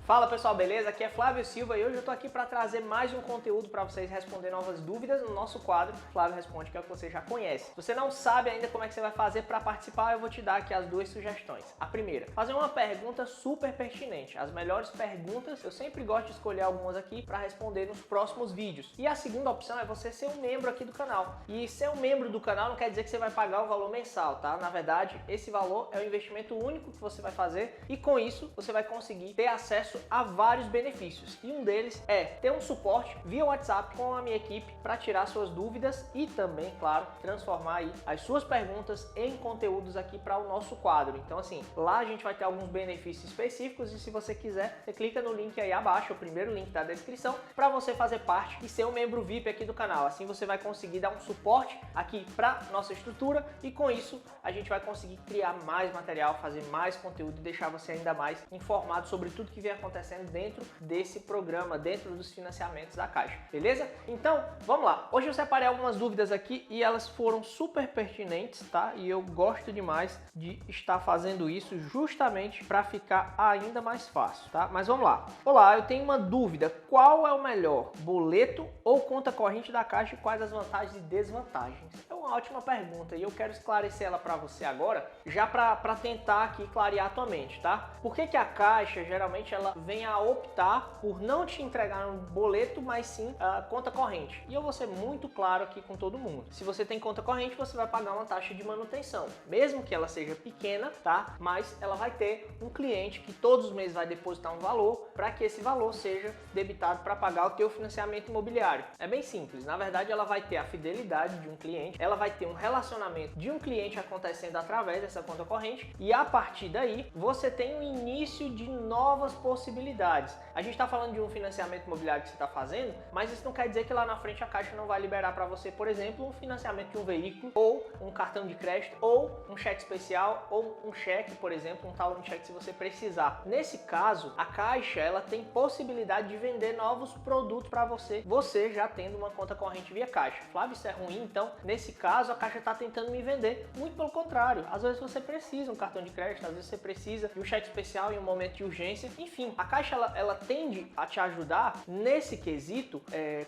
Fala pessoal, beleza? Aqui é Flávio Silva e hoje eu tô aqui para trazer mais um conteúdo para vocês responder novas dúvidas no nosso quadro Flávio Responde, que é o que você já conhece. Se você não sabe ainda como é que você vai fazer para participar, eu vou te dar aqui as duas sugestões. A primeira, fazer uma pergunta super pertinente. As melhores perguntas, eu sempre gosto de escolher algumas aqui para responder nos próximos vídeos. E a segunda opção é você ser um membro aqui do canal. E ser um membro do canal não quer dizer que você vai pagar o valor mensal, tá? Na verdade, esse valor é o investimento único que você vai fazer e com isso você vai conseguir ter acesso a vários benefícios. E um deles é ter um suporte via WhatsApp com a minha equipe para tirar suas dúvidas e também, claro, transformar aí as suas perguntas em conteúdos aqui para o nosso quadro. Então assim, lá a gente vai ter alguns benefícios específicos e se você quiser, você clica no link aí abaixo, o primeiro link da descrição, para você fazer parte e ser um membro VIP aqui do canal. Assim você vai conseguir dar um suporte aqui para nossa estrutura e com isso a gente vai conseguir criar mais material, fazer mais conteúdo e deixar você ainda mais informado sobre tudo que vem acontecendo dentro desse programa, dentro dos financiamentos da Caixa, beleza? Então, vamos lá. Hoje eu separei algumas dúvidas aqui e elas foram super pertinentes, tá? E eu gosto demais de estar fazendo isso justamente para ficar ainda mais fácil, tá? Mas vamos lá. Olá, eu tenho uma dúvida. Qual é o melhor, boleto ou conta corrente da Caixa e quais as vantagens e desvantagens? É uma ótima pergunta e eu quero esclarecer ela para você agora, já para tentar aqui clarear a tua mente, tá? Por que a Caixa geralmente ela vem a optar por não te entregar um boleto, mas sim a conta corrente? E eu vou ser muito claro aqui com todo mundo. Se você tem conta corrente, você vai pagar uma taxa de manutenção, mesmo que ela seja pequena, tá? Mas ela vai ter um cliente que todos os meses vai depositar um valor para que esse valor seja debitado para pagar o teu financiamento imobiliário. É bem simples. Na verdade, ela vai ter a fidelidade de um cliente, ela vai ter um relacionamento de um cliente acontecendo através dessa conta corrente e a partir daí você tem o início de novas possibilidades. A gente está falando de um financiamento imobiliário que você está fazendo, mas isso não quer dizer que lá na frente a Caixa não vai liberar para você, por exemplo, um financiamento de um veículo, ou um cartão de crédito, ou um cheque especial, ou um cheque, por exemplo, um talão de cheque se você precisar. Nesse caso, a Caixa ela tem possibilidade de vender novos produtos para você, você já tendo uma conta corrente via Caixa. Flávio, isso é ruim? Então, nesse caso, a Caixa está tentando me vender. Muito pelo contrário. Às vezes você precisa de um cartão de crédito, às vezes você precisa de um cheque especial em um momento de urgência. Enfim, a Caixa ela tende a te ajudar nesse quesito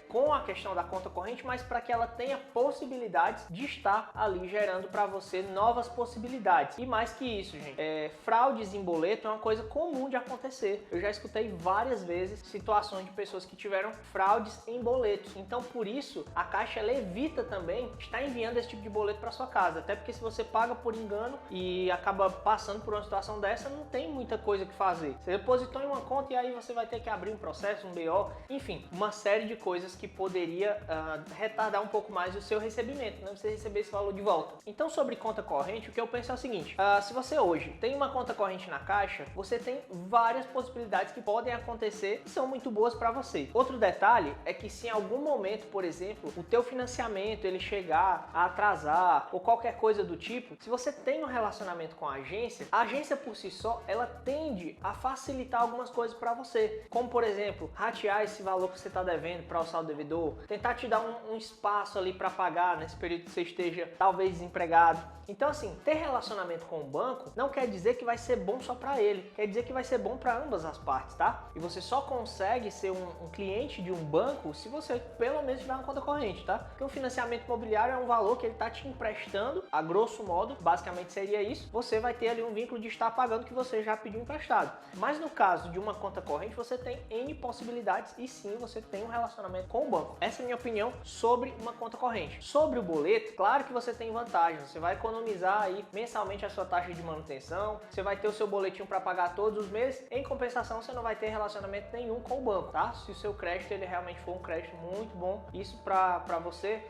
com a questão da conta corrente, mas para que ela tenha possibilidades de estar ali gerando para você novas possibilidades. E mais que isso, gente, fraudes em boleto é uma coisa comum de acontecer. Eu já escutei várias vezes situações de pessoas que tiveram fraudes em boletos. Então, por isso, a Caixa ela evita também estar enviando esse tipo de boleto para sua casa. Até porque se você paga por engano e acaba passando por uma situação dessa, não tem muita coisa que fazer. Você depositou em uma conta e aí você vai ter que abrir um processo, um BO, enfim, uma série de coisas que poderia retardar um pouco mais o seu recebimento, né? Você receber esse valor de volta. Então, sobre conta corrente, o que eu penso é o seguinte, se você hoje tem uma conta corrente na Caixa, você tem várias possibilidades que podem acontecer e são muito boas para você. Outro detalhe é que se em algum momento, por exemplo, o teu financiamento ele chegar a atrasar ou qualquer coisa do tipo, se você tem um relacionamento com a agência por si só, ela tende a facilitar algumas coisas para você, como por exemplo, ratear esse valor que você está devendo para o saldo devedor, tentar te dar um espaço ali para pagar nesse período que você esteja talvez desempregado. Então assim, ter relacionamento com o banco não quer dizer que vai ser bom só para ele, quer dizer que vai ser bom para ambas as partes, tá? E você só consegue ser um cliente de um banco se você pelo menos tiver uma conta corrente, tá? Porque um financiamento imobiliário é um valor que ele está te emprestando, a grosso modo, basicamente seria isso, você vai ter ali um vínculo de estar pagando que você já pediu emprestado. Mas no caso de uma conta corrente, você tem N possibilidades e sim, você tem um relacionamento com o banco. Essa é a minha opinião sobre uma conta corrente. Sobre o boleto, claro que você tem vantagens, você vai economizar aí mensalmente a sua taxa de manutenção, você vai ter o seu boletim para pagar todos os meses, em compensação você não vai ter relacionamento nenhum com o banco, tá? Se o seu crédito ele realmente for um crédito muito bom, isso para você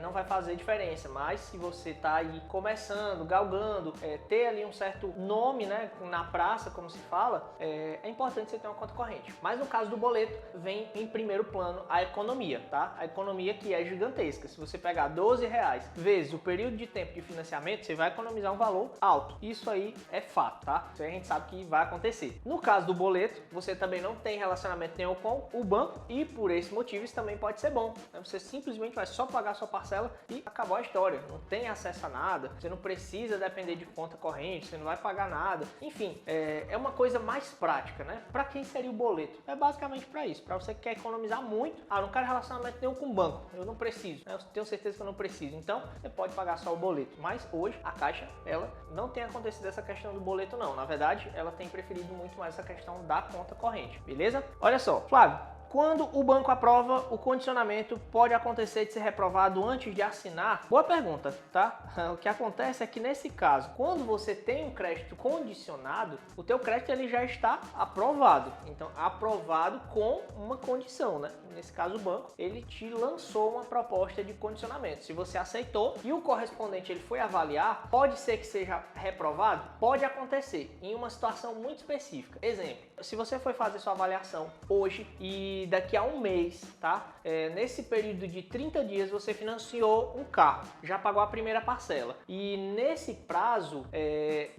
não vai fazer diferença, mas se você tá aí começando, galgando, ter ali um certo nome, né, na praça, como se fala, é importante você ter uma conta corrente. Mas no caso do boleto, vem em primeiro plano a economia, tá? A economia que é gigantesca. Se você pegar R$12 vezes o período de tempo de financiamento, você vai economizar um valor alto. Isso aí é fato, tá? Isso aí a gente sabe que vai acontecer. No caso do boleto, você também não tem relacionamento nenhum com o banco e por esse motivo isso também pode ser bom. Você simplesmente vai só pagar a sua parcela e acabou a história. Não tem acesso a nada, você não precisa depender de conta corrente, você não vai pagar nada. Enfim, é uma coisa mais prática, né? né? Para quem seria o boleto? É basicamente para isso, para você que quer economizar muito. Ah, não quero relacionamento nenhum com o banco, eu não preciso, né? Eu tenho certeza que eu não preciso. Então, você pode pagar só o boleto. Mas hoje a Caixa, ela não tem acontecido essa questão do boleto não. Na verdade, ela tem preferido muito mais essa questão da conta corrente, beleza? Olha só, Flávio, quando o banco aprova, o condicionamento pode acontecer de ser reprovado antes de assinar? Boa pergunta, tá? O que acontece é que nesse caso, quando você tem um crédito condicionado, o teu crédito ele já está aprovado. Então, aprovado com uma condição, né? Nesse caso, o banco, ele te lançou uma proposta de condicionamento. Se você aceitou e o correspondente ele foi avaliar, pode ser que seja reprovado? Pode acontecer em uma situação muito específica. Exemplo, se você foi fazer sua avaliação hoje e daqui a um mês, tá? Nesse período de 30 dias você financiou um carro, já pagou a primeira parcela e nesse prazo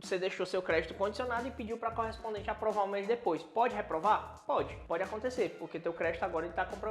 você deixou seu crédito condicionado e pediu para a correspondente aprovar um mês depois. Pode reprovar? Pode acontecer, porque teu crédito agora está comprometido.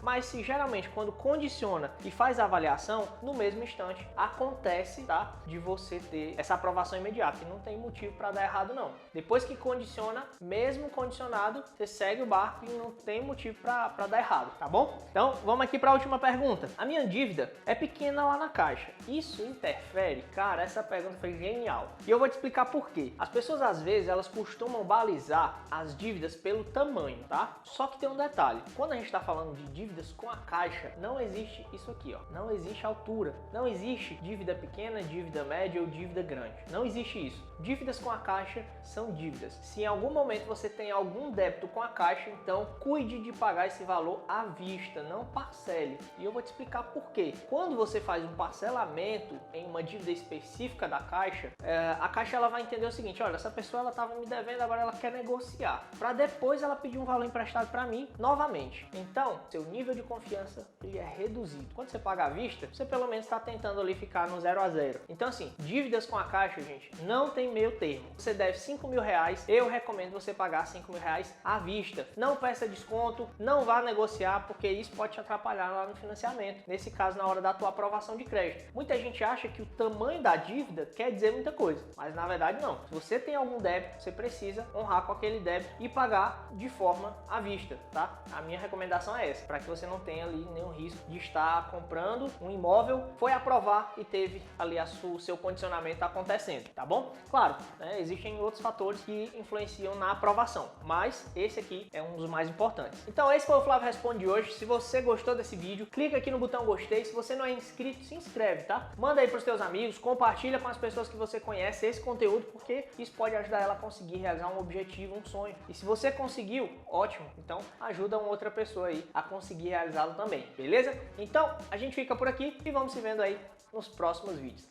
Mas se geralmente quando condiciona e faz a avaliação, no mesmo instante acontece, tá? De você ter essa aprovação imediata e não tem motivo para dar errado não. Depois que condiciona, mesmo condicionado, você segue o barco e não tem motivo para dar errado, tá bom? Então, vamos aqui para a última pergunta. A minha dívida é pequena lá na Caixa. Isso interfere? Cara, essa pergunta foi genial. E eu vou te explicar por quê. As pessoas, às vezes, elas costumam balizar as dívidas pelo tamanho, tá? Só que tem um detalhe. Quando a gente está falando de dívidas com a Caixa, não existe isso aqui, ó. Não existe altura. Não existe dívida pequena, dívida média ou dívida grande. Não existe isso. Dívidas com a Caixa são dívidas. Se em algum momento você tem algum débito com a Caixa, então cuide de pagar esse valor à vista, não parcele. E eu vou te explicar por quê. Quando você faz um parcelamento em uma dívida específica da Caixa, a Caixa ela vai entender o seguinte: olha, essa pessoa ela estava me devendo, agora ela quer negociar, para depois ela pedir um valor emprestado para mim novamente. Então, seu nível de confiança ele é reduzido. Quando você paga à vista, você pelo menos está tentando ali ficar no 0 a 0. Então, assim, dívidas com a Caixa, gente, não tem meio termo. Você deve R$5.000, eu recomendo você pagar R$5.000 à vista. Não peça desconto, não vá negociar, porque isso pode te atrapalhar lá no financiamento. Nesse caso, na hora da tua aprovação de crédito. Muita gente acha que o tamanho da dívida quer dizer muita coisa, mas na verdade não. Se você tem algum débito, você precisa honrar com aquele débito e pagar de forma à vista, tá? A minha recomendação é essa, para que você não tenha ali nenhum risco de estar comprando um imóvel, foi aprovar e teve ali o seu condicionamento acontecendo, tá bom? Claro, né, existem outros fatores que influenciam na aprovação, mas esse aqui é um dos mais importantes. Então esse foi o Flávio Responde de hoje. Se você gostou desse vídeo, clica aqui no botão gostei. Se você não é inscrito, se inscreve, tá? Manda aí para os teus amigos, compartilha com as pessoas que você conhece esse conteúdo, porque isso pode ajudar ela a conseguir realizar um objetivo, um sonho. E se você conseguiu, ótimo, então ajuda uma outra pessoa aí a conseguir realizá-lo também, beleza? Então a gente fica por aqui e vamos se vendo aí nos próximos vídeos.